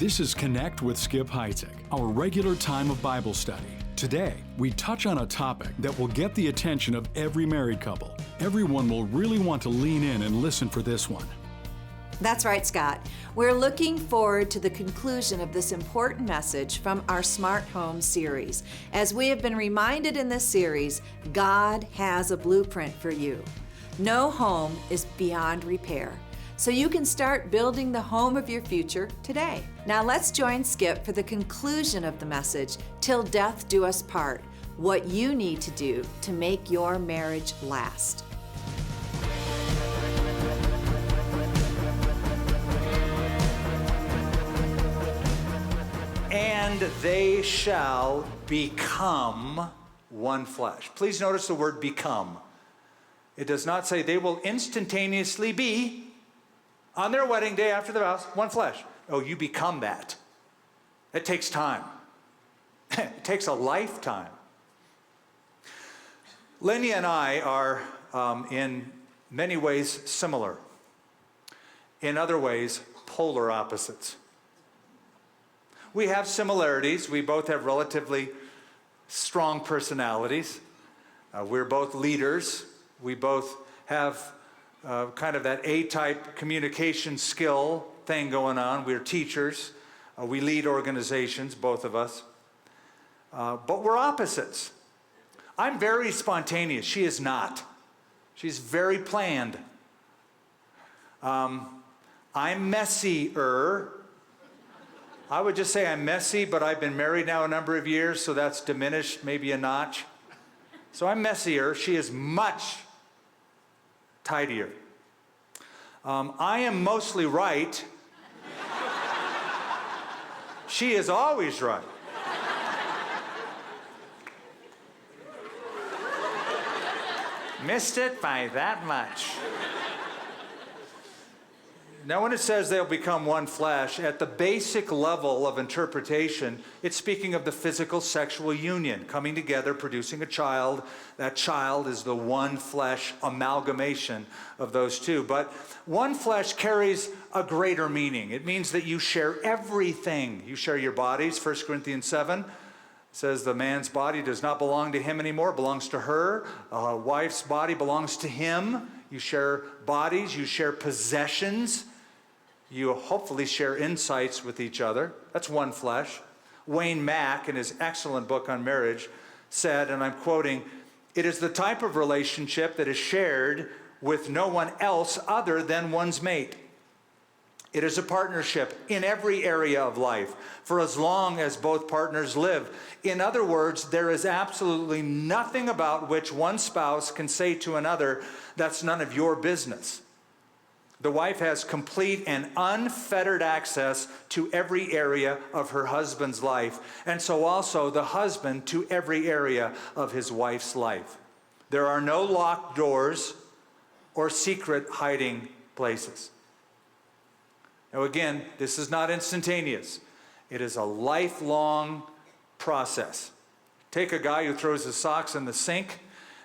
This is Connect with Skip Heitzig, our regular time of Bible study. Today, we touch on a topic that will get the attention of every married couple. Everyone will really want to lean in and listen for this one. That's right, Scott. We're looking forward to the conclusion of this important message from our Smart Home series. As we have been reminded in this series, God has a blueprint for you. No home is beyond repair, so you can start building the home of your future today. Now let's join Skip for the conclusion of the message, Till Death Do Us Part, what you need to do to make your marriage last. And they shall become one flesh. Please notice the word become. It does not say they will instantaneously be, on their wedding day after the vows, one flesh. Oh, you become that. It takes time. It takes a lifetime. Lenny and I are in many ways similar. In other ways, polar opposites. We have similarities. We both have relatively strong personalities. We're both leaders. We both have kind of that A-type communication skill thing going on. We're teachers. We lead organizations, both of us. But we're opposites. I'm very spontaneous. She is not. She's very planned. I'm messier. I would just say I'm messy, but I've been married now a number of years, so that's diminished maybe a notch. So I'm messier. She is much tidier. I am mostly right. She is always right. Missed it by that much. Now, when it says they'll become one flesh, at the basic level of interpretation, it's speaking of the physical sexual union, coming together, producing a child. That child is the one flesh amalgamation of those two. But one flesh carries a greater meaning. It means that you share everything. You share your bodies. 1 Corinthians 7 says the man's body does not belong to him anymore, it belongs to her. A wife's body belongs to him. You share bodies, you share possessions. You hopefully share insights with each other. That's one flesh. Wayne Mack, in his excellent book on marriage, said, and I'm quoting, "It is the type of relationship that is shared with no one else other than one's mate. It is a partnership in every area of life for as long as both partners live. In other words, there is absolutely nothing about which one spouse can say to another, 'That's none of your business.' The wife has complete and unfettered access to every area of her husband's life, and so also the husband to every area of his wife's life. There are no locked doors or secret hiding places." Now again, this is not instantaneous. It is a lifelong process. Take a guy who throws his socks in the sink,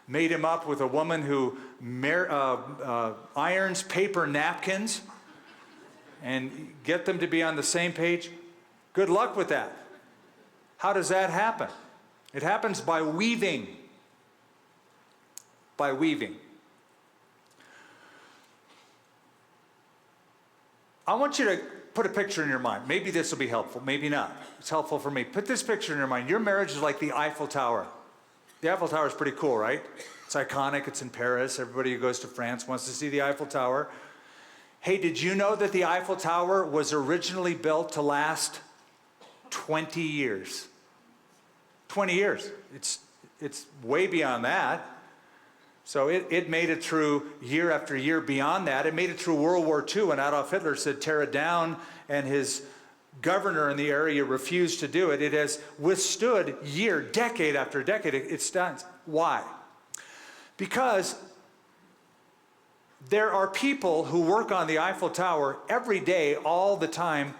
made him up with a woman who irons paper napkins, and get them to be on the same page. Good luck with that. How does that happen? It happens by weaving. By weaving. I want you to put a picture in your mind. Maybe this will be helpful, maybe not. It's helpful for me. Put this picture in your mind. Your marriage is like the Eiffel Tower. The Eiffel Tower is pretty cool, right? It's iconic. It's in Paris. Everybody who goes to France wants to see the Eiffel Tower. Hey, did you know that the Eiffel Tower was originally built to last 20 years? 20 years. It's way beyond that. So it made it through year after year beyond that. It made it through World War II, and Adolf Hitler said tear it down, and his governor in the area refused to do it. It has withstood decade after decade. It stands. Why? Because there are people who work on the Eiffel Tower every day, all the time,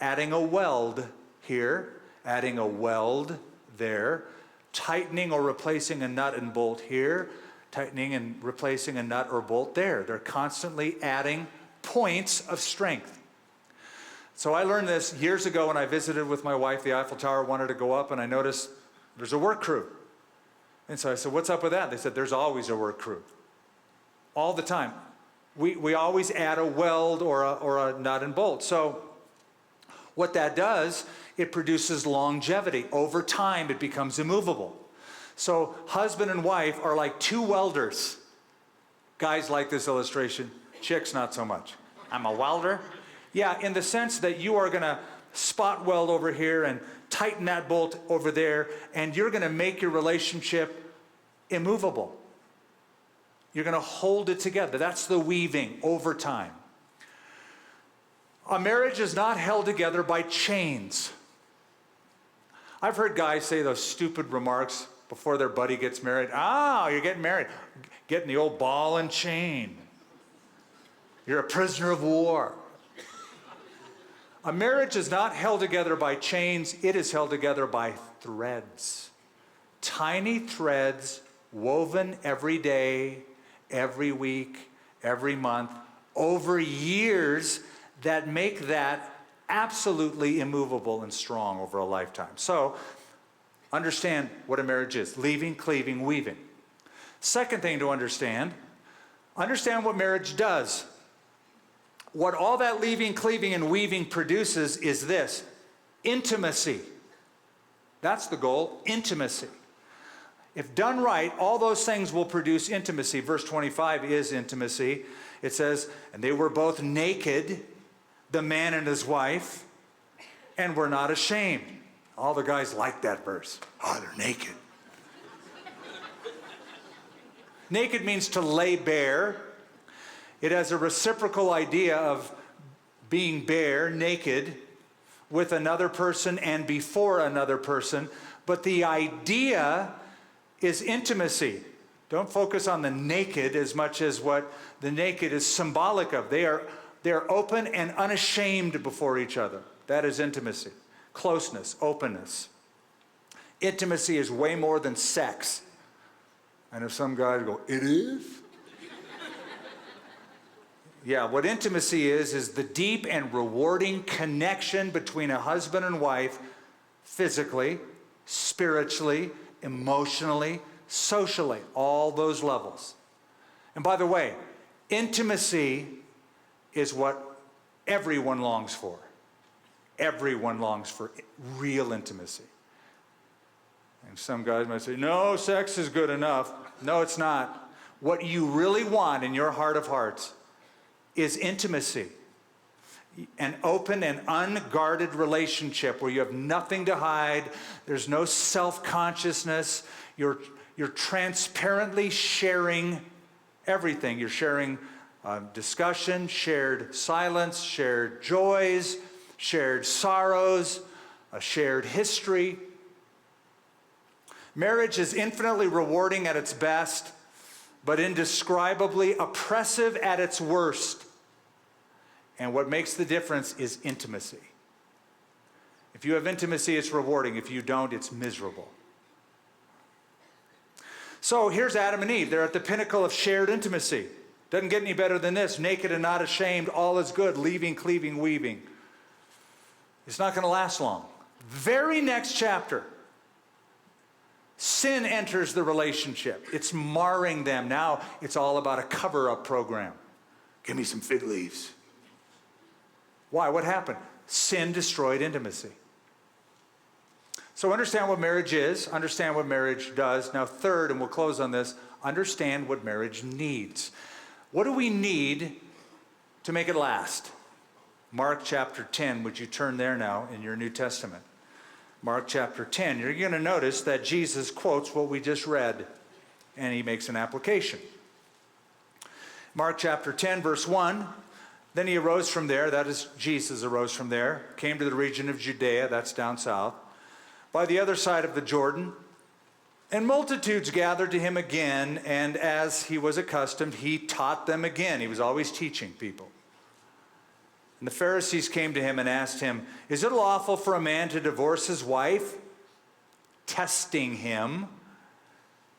adding a weld here, adding a weld there, tightening or replacing a nut and bolt here, tightening and replacing a nut or bolt there. They're constantly adding points of strength. So I learned this years ago when I visited with my wife the Eiffel Tower, wanted to go up, and I noticed there's a work crew. And so I said, what's up with that? They said, there's always a work crew. All the time. We always add a weld or a nut and bolt. So what that does, it produces longevity. Over time, it becomes immovable. So husband and wife are like two welders. Guys like this illustration. Chicks, not so much. I'm a welder. Yeah, in the sense that you are going to spot weld over here and tighten that bolt over there, and you're going to make your relationship immovable. You're going to hold it together. That's the weaving over time. A marriage is not held together by chains. I've heard guys say those stupid remarks before their buddy gets married. Oh, you're getting married. Getting the old ball and chain. You're a prisoner of war. A marriage is not held together by chains. It is held together by threads. Tiny threads woven every day, every week, every month, over years that make that absolutely immovable and strong over a lifetime. So, understand what a marriage is. Leaving, cleaving, weaving. Second thing to understand what marriage does. What all that leaving, cleaving, and weaving produces is this: intimacy. That's the goal, intimacy. If done right, all those things will produce intimacy. Verse 25 is intimacy. It says, and they were both naked, the man and his wife, and were not ashamed. All the guys like that verse. Oh, they're naked. Naked means to lay bare. It has a reciprocal idea of being bare, naked, with another person and before another person. But the idea is intimacy. Don't focus on the naked as much as what the naked is symbolic of. They are open and unashamed before each other. That is intimacy. Closeness, openness. Intimacy is way more than sex. And if some guys go, it is? Yeah, what intimacy is the deep and rewarding connection between a husband and wife, physically, spiritually, emotionally, socially, all those levels. And by the way, intimacy is what everyone longs for. Everyone longs for real intimacy. And some guys might say, no, sex is good enough. No, it's not. What you really want in your heart of hearts is intimacy. An open and unguarded relationship where you have nothing to hide. There's no self-consciousness. You're transparently sharing everything. You're sharing discussion, shared silence, shared joys, shared sorrows, a shared history. Marriage is infinitely rewarding at its best, but indescribably oppressive at its worst. And what makes the difference is intimacy. If you have intimacy, it's rewarding. If you don't, it's miserable. So here's Adam and Eve. They're at the pinnacle of shared intimacy. Doesn't get any better than this. Naked and not ashamed, all is good. Leaving, cleaving, weaving. It's not going to last long. Very next chapter. Sin enters the relationship. It's marring them. Now it's all about a cover-up program. Give me some fig leaves. Why? What happened? Sin destroyed intimacy. So understand what marriage is. Understand what marriage does. Now third, and we'll close on this, understand what marriage needs. What do we need to make it last? Mark chapter 10. Would you turn there now in your New Testament? Mark chapter 10, you're going to notice that Jesus quotes what we just read, and he makes an application. Mark chapter 10, verse 1, then he arose from there, that is, Jesus arose from there, came to the region of Judea, that's down south, by the other side of the Jordan, and multitudes gathered to him again, and as he was accustomed, he taught them again. He was always teaching people. And the Pharisees came to him and asked him, is it lawful for a man to divorce his wife? Testing him.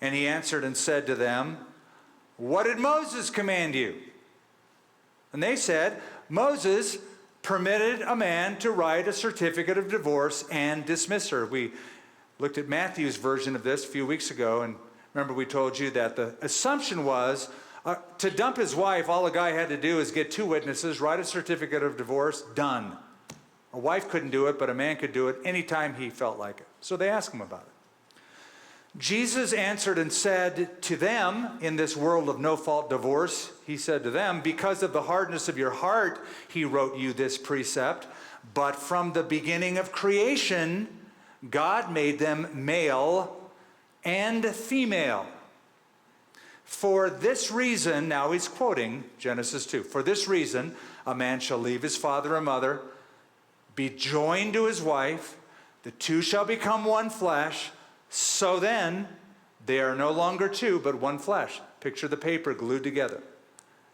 And he answered and said to them, what did Moses command you? And they said, Moses permitted a man to write a certificate of divorce and dismiss her. We looked at Matthew's version of this a few weeks ago, and remember we told you that the assumption was to dump his wife, all a guy had to do is get 2 witnesses, write a certificate of divorce, done. A wife couldn't do it, but a man could do it anytime he felt like it. So they asked him about it. Jesus answered and said to them, in this world of no-fault divorce, he said to them, because of the hardness of your heart, he wrote you this precept, but from the beginning of creation, God made them male and female. For this reason, now he's quoting Genesis 2, for this reason, a man shall leave his father and mother, be joined to his wife, the 2 shall become one flesh, so then they are no longer 2, but one flesh. Picture the paper glued together.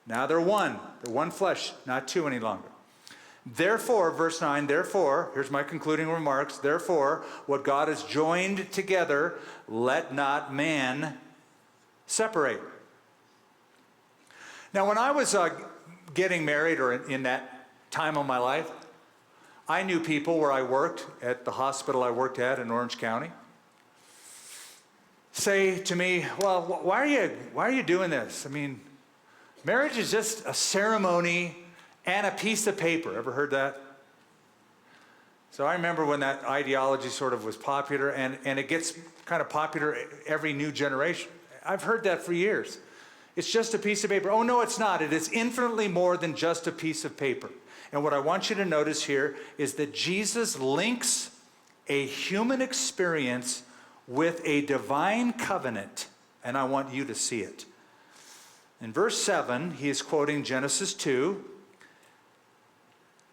Now they're one. They're one flesh, not 2 any longer. Therefore, verse 9, therefore, here's my concluding remarks, therefore, what God has joined together, let not man separate. Now, when I was getting married, or in that time of my life, I knew people where I worked, at the hospital I worked at in Orange County, say to me, well, why are you doing this? I mean, marriage is just a ceremony and a piece of paper. Ever heard that? So I remember when that ideology sort of was popular, and it gets kind of popular every new generation. I've heard that for years. It's just a piece of paper. Oh, no, it's not. It is infinitely more than just a piece of paper. And what I want you to notice here is that Jesus links a human experience with a divine covenant, and I want you to see it. In verse 7, he is quoting Genesis 2.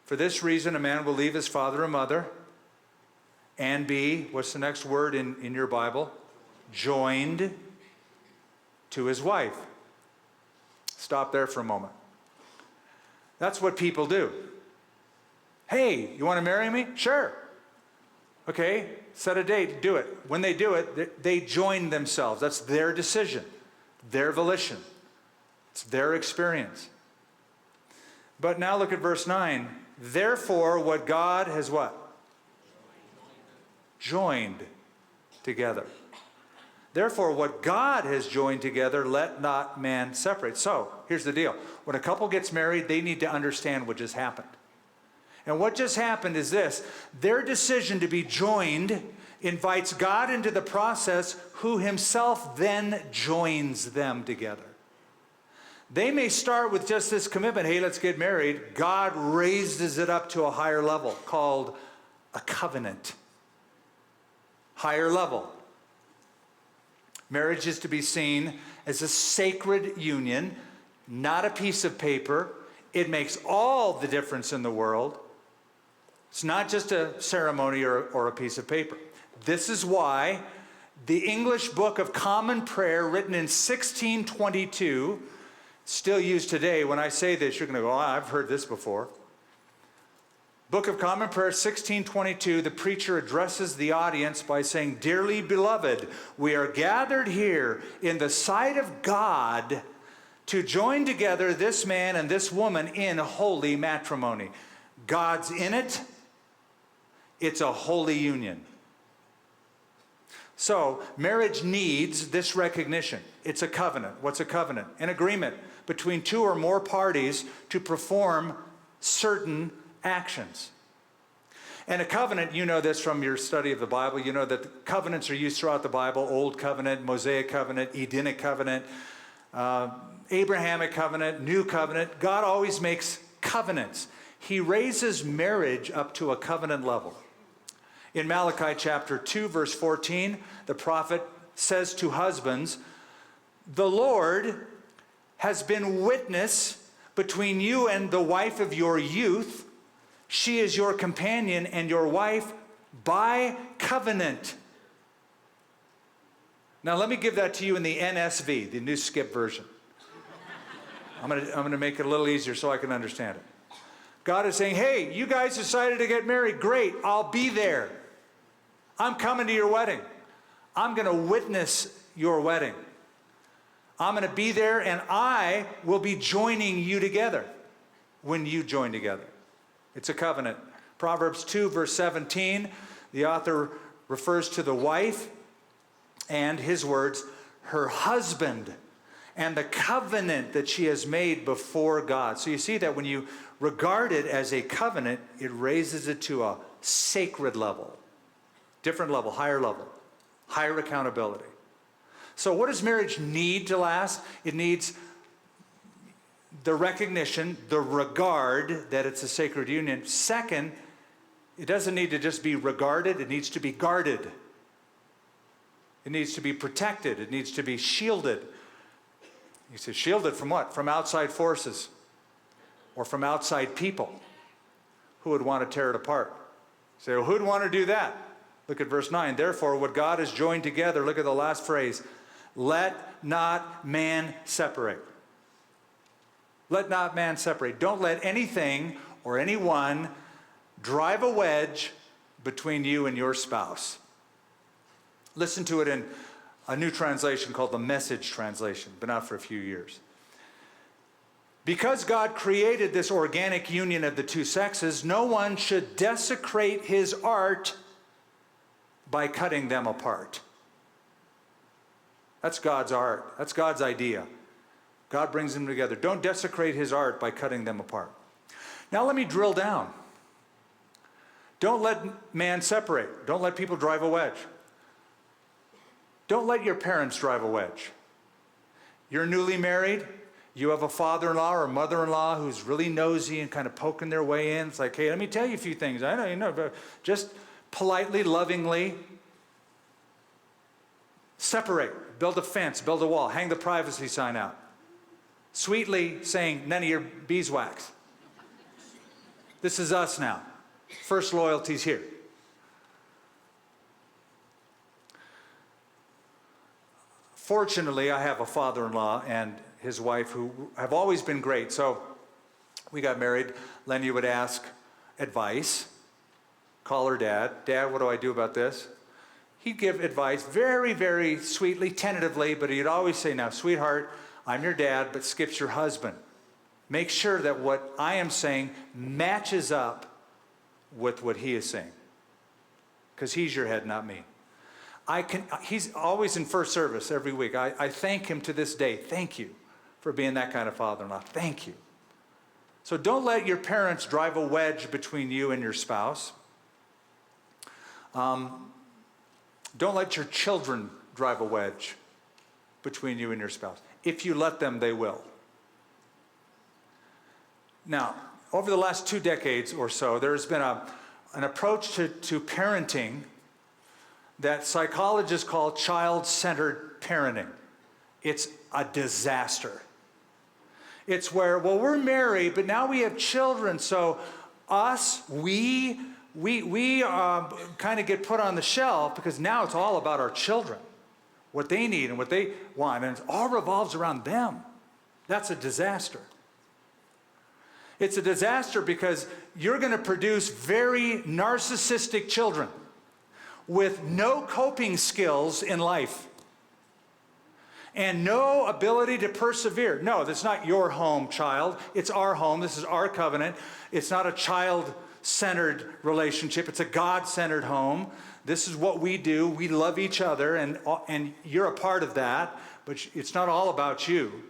For this reason, a man will leave his father and mother and be, what's the next word in your Bible? Joined to his wife. Stop there for a moment. That's what people do. Hey, you want to marry me? Sure. Okay, set a date, do it. When they do it, they join themselves. That's their decision, their volition. It's their experience. But now look at verse 9. Therefore, what God has what? Joined together. Therefore, what God has joined together, let not man separate. So, here's the deal. When a couple gets married, they need to understand what just happened. And what just happened is this. Their decision to be joined invites God into the process, who himself then joins them together. They may start with just this commitment, hey, let's get married. God raises it up to a higher level called a covenant. Higher level. Marriage is to be seen as a sacred union, not a piece of paper. It makes all the difference in the world. It's not just a ceremony or a piece of paper. This is why the English Book of Common Prayer, written in 1622, still used today. When I say this, you're going to go, oh, I've heard this before. Book of Common Prayer, 1622, the preacher addresses the audience by saying, dearly beloved, we are gathered here in the sight of God to join together this man and this woman in holy matrimony. God's in it. It's a holy union. So, marriage needs this recognition. It's a covenant. What's a covenant? An agreement between 2 or more parties to perform certain actions. And a covenant, you know this from your study of the Bible, you know that covenants are used throughout the Bible: Old Covenant, Mosaic Covenant, Edenic Covenant, Abrahamic Covenant, New Covenant. God always makes covenants. He raises marriage up to a covenant level. In Malachi chapter 2, verse 14, the prophet says to husbands, the Lord has been witness between you and the wife of your youth. She is your companion and your wife by covenant. Now let me give that to you in the NSV, the New Skip version. I'm going to make it a little easier so I can understand it. God is saying, hey, you guys decided to get married. Great, I'll be there. I'm coming to your wedding. I'm going to witness your wedding. I'm going to be there, and I will be joining you together when you join together. It's a covenant. Proverbs 2, verse 17, the author refers to the wife and his words, her husband, and the covenant that she has made before God. So you see that when you regard it as a covenant, it raises it to a sacred level, different level, higher accountability. So what does marriage need to last? It needs the recognition, the regard that it's a sacred union. Second, it doesn't need to just be regarded, it needs to be guarded. It needs to be protected, it needs to be shielded. You say, shielded from what? From outside forces or from outside people who would want to tear it apart. You say, well, who'd want to do that? Look at verse 9. Therefore, what God has joined together, look at the last phrase, let not man separate. Let not man separate. Don't let anything or anyone drive a wedge between you and your spouse. Listen to it in a new translation called the Message translation, been out for a few years. Because God created this organic union of the two sexes, no one should desecrate his art by cutting them apart. That's God's art. That's God's idea. God brings them together. Don't desecrate his art by cutting them apart. Now let me drill down. Don't let man separate. Don't let people drive a wedge. Don't let your parents drive a wedge. You're newly married. You have a father-in-law or a mother-in-law who's really nosy and kind of poking their way in. It's like, hey, let me tell you a few things. I know you know, but just politely, lovingly separate. Build a fence, build a wall, hang the privacy sign out. Sweetly saying, none of your beeswax. This is us now. First loyalty's here. Fortunately, I have a father-in-law and his wife who have always been great. So we got married. Lenny would ask advice. Call her dad. Dad, what do I do about this? He'd give advice very, very sweetly, tentatively, but he'd always say, now, sweetheart, I'm your dad, but Skip's your husband. Make sure that what I am saying matches up with what he is saying. Because he's your head, not me. He's always in first service every week. I thank him to this day. Thank you for being that kind of father-in-law. Thank you. So don't let your parents drive a wedge between you and your spouse. Don't let your children drive a wedge between you and your spouse. If you let them, they will. Now, over the last 2 decades or so, there's been an approach to parenting that psychologists call child-centered parenting. It's a disaster. It's where, well, we're married, but now we have children, so we kind of get put on the shelf because now it's all about our children, what they need and what they want, and it all revolves around them. That's a disaster. It's a disaster because you're going to produce very narcissistic children with no coping skills in life and no ability to persevere. No, that's not your home, child. It's our home. This is our covenant. It's not a child-centered relationship. It's a God-centered home. This is what we do. We love each other, and you're a part of that, but it's not all about you.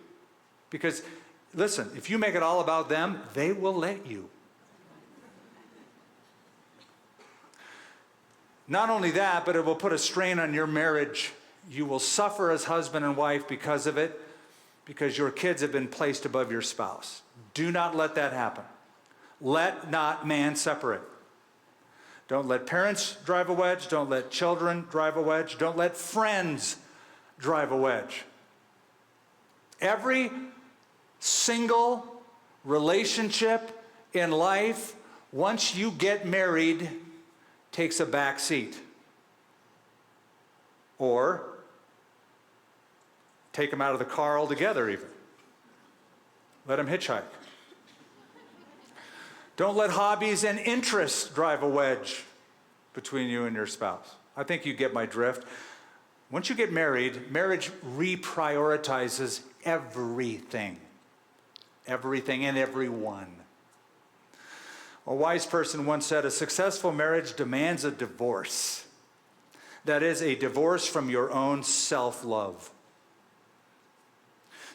Because, listen, if you make it all about them, they will let you. Not only that, but it will put a strain on your marriage. You will suffer as husband and wife because of it, because your kids have been placed above your spouse. Do not let that happen. Let not man separate. Don't let parents drive a wedge. Don't let children drive a wedge. Don't let friends drive a wedge. Every single relationship in life, once you get married, takes a back seat. Or take them out of the car altogether even. Let them hitchhike. Don't let hobbies and interests drive a wedge between you and your spouse. I think you get my drift. Once you get married, marriage reprioritizes everything. Everything and everyone. A wise person once said, a successful marriage demands a divorce. That is, a divorce from your own self-love.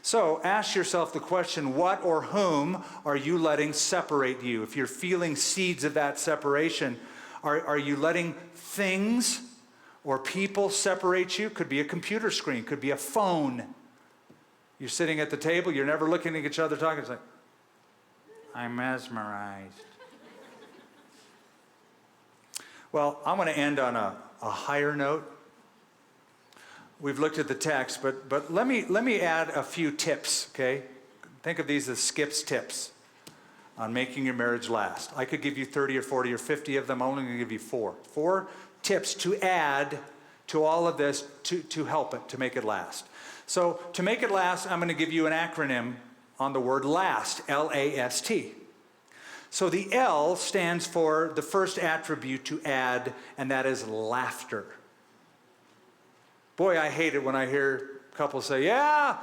So ask yourself the question, what or whom are you letting separate you? If you're feeling seeds of that separation, are you letting things or people separate you? Could be a computer screen, could be a phone. You're sitting at the table, you're never looking at each other talking. It's like, I'm mesmerized. Well, I want to end on a higher note. We've looked at the text, but let me add a few tips, okay? Think of these as Skip's tips on making your marriage last. I could give you 30 or 40 or 50 of them. I'm only going to give you 4. 4 tips to add to all of this to help it, to make it last. So to make it last, I'm going to give you an acronym on the word last, L-A-S-T. So the L stands for the first attribute to add, and that is laughter. Boy, I hate it when I hear couples say, yeah,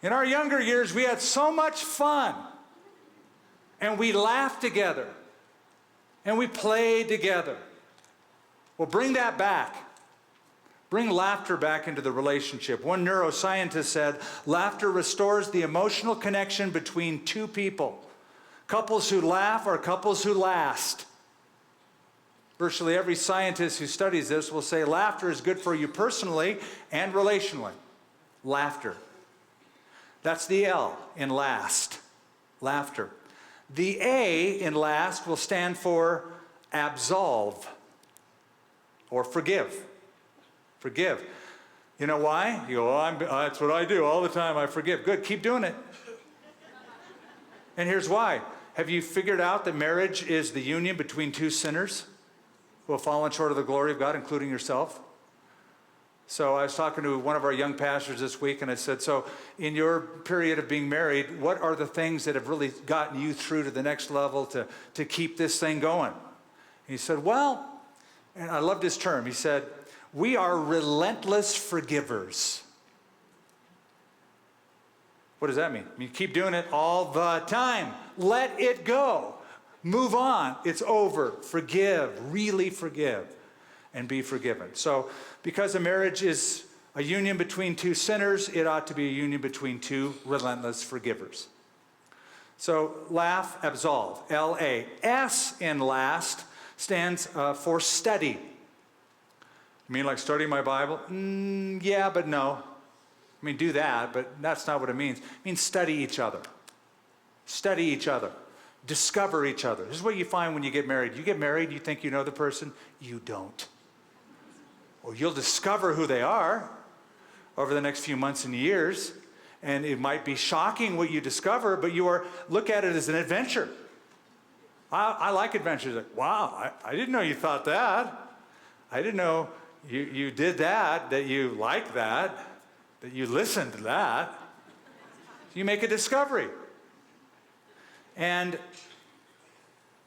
in our younger years, we had so much fun. And we laughed together. And we played together. Well, bring that back. Bring laughter back into the relationship. One neuroscientist said, laughter restores the emotional connection between two people. Couples who laugh are couples who last. Virtually every scientist who studies this will say laughter is good for you personally and relationally. Laughter. That's the L in last. Laughter. The A in last will stand for absolve or forgive. Forgive. You know why? You go, oh, that's what I do all the time. I forgive. Good. Keep doing it. And here's why. Have you figured out that marriage is the union between two sinners who have fallen short of the glory of God, including yourself? So I was talking to one of our young pastors this week, and I said, so in your period of being married, what are the things that have really gotten you through to the next level to keep this thing going? He said, well, and I loved his term. He said, we are relentless forgivers. What does that mean? I mean, keep doing it all the time. Let it go. Move on. It's over. Forgive. Really forgive. And be forgiven. So, because a marriage is a union between two sinners, it ought to be a union between two relentless forgivers. So, laugh, absolve. L-A. S in last stands for study. You mean like studying my Bible? Yeah, but no. I mean, do that, but that's not what it means. It means study each other. Study each other. Discover each other. This is what you find when you get married. You get married, you think you know the person. You don't. Well, you'll discover who they are over the next few months and years, and it might be shocking what you discover, but look at it as an adventure. I like adventures. Like, wow, I didn't know you thought that. I didn't know you did that you liked that you listened to that. You make a discovery. And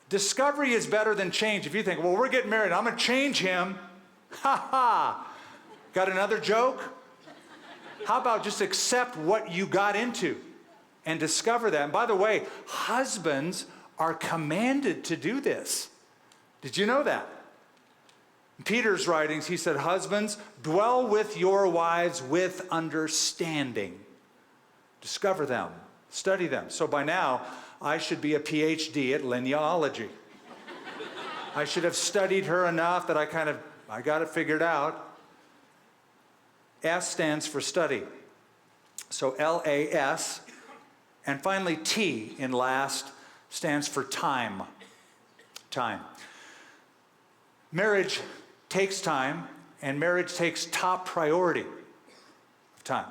discovery is better than change. If you think, well, we're getting married, I'm going to change him. Ha ha. Got another joke? How about just accept what you got into and discover that? And by the way, husbands are commanded to do this. Did you know that? In Peter's writings, he said, husbands, dwell with your wives with understanding. Discover them. Study them. So by now, I should be a PhD at lineology. I should have studied her enough that I got it figured out. S stands for study. So L-A-S. And finally, T in last stands for time. Time. Marriage takes time, and marriage takes top priority of time.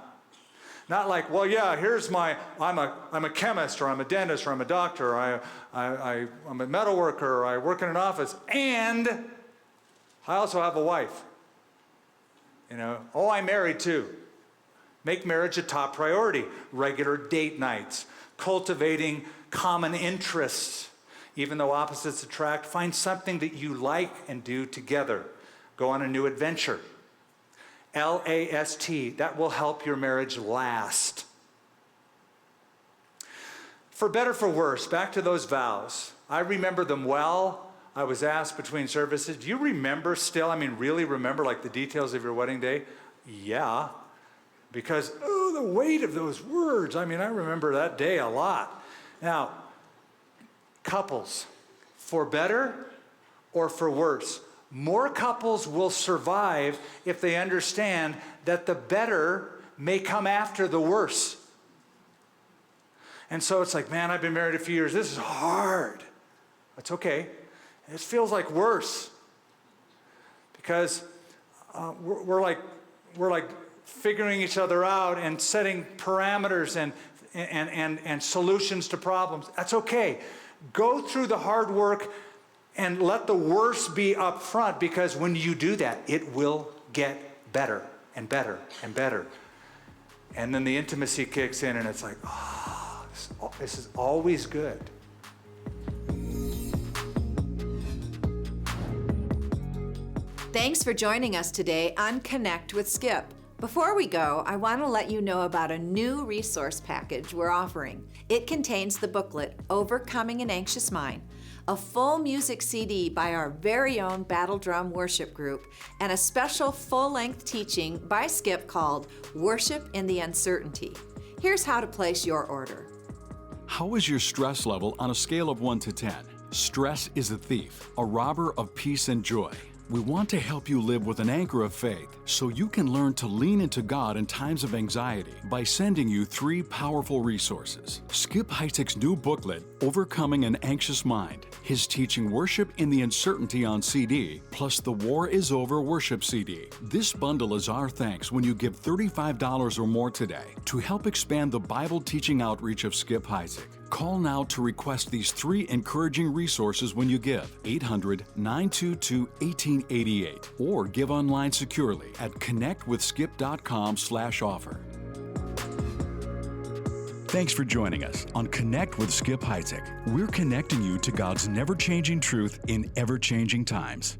Not like, well, yeah, here's I'm a chemist, or I'm a dentist, or I'm a doctor, or I'm a metal worker, or I work in an office, and I also have a wife. I'm married too. Make marriage a top priority. Regular date nights, cultivating common interests. Even though opposites attract, find something that you like and do together. Go on a new adventure. L-A-S-T, that will help your marriage last. For better, for worse, back to those vows. I remember them well. I was asked between services, do you remember still, really remember like the details of your wedding day? Yeah, because, the weight of those words. I remember that day a lot. Now, couples, for better or for worse, more couples will survive if they understand that the better may come after the worse. And so it's like, man, I've been married a few years. This is hard. That's okay. It feels like worse because we're like figuring each other out and setting parameters and solutions to problems. That's okay. Go through the hard work and let the worst be up front, because when you do that, it will get better and better and better. And then the intimacy kicks in and it's like, this is always good. Thanks for joining us today on Connect with Skip. Before we go, I want to let you know about a new resource package we're offering. It contains the booklet, Overcoming an Anxious Mind, a full music CD by our very own Battle Drum Worship Group, and a special full-length teaching by Skip called Worship in the Uncertainty. Here's how to place your order. How is your stress level on a scale of 1 to 10? Stress is a thief, a robber of peace and joy. We want to help you live with an anchor of faith so you can learn to lean into God in times of anxiety by sending you 3 powerful resources. Skip Heitzig's new booklet, Overcoming an Anxious Mind, his teaching Worship in the Uncertainty on CD, plus the War is Over Worship CD. This bundle is our thanks when you give $35 or more today to help expand the Bible teaching outreach of Skip Heitzig. Call now to request these 3 encouraging resources when you give 800-922-1888 or give online securely at connectwithskip.com/offer. Thanks for joining us on Connect with Skip Heitzig. We're connecting you to God's never-changing truth in ever-changing times.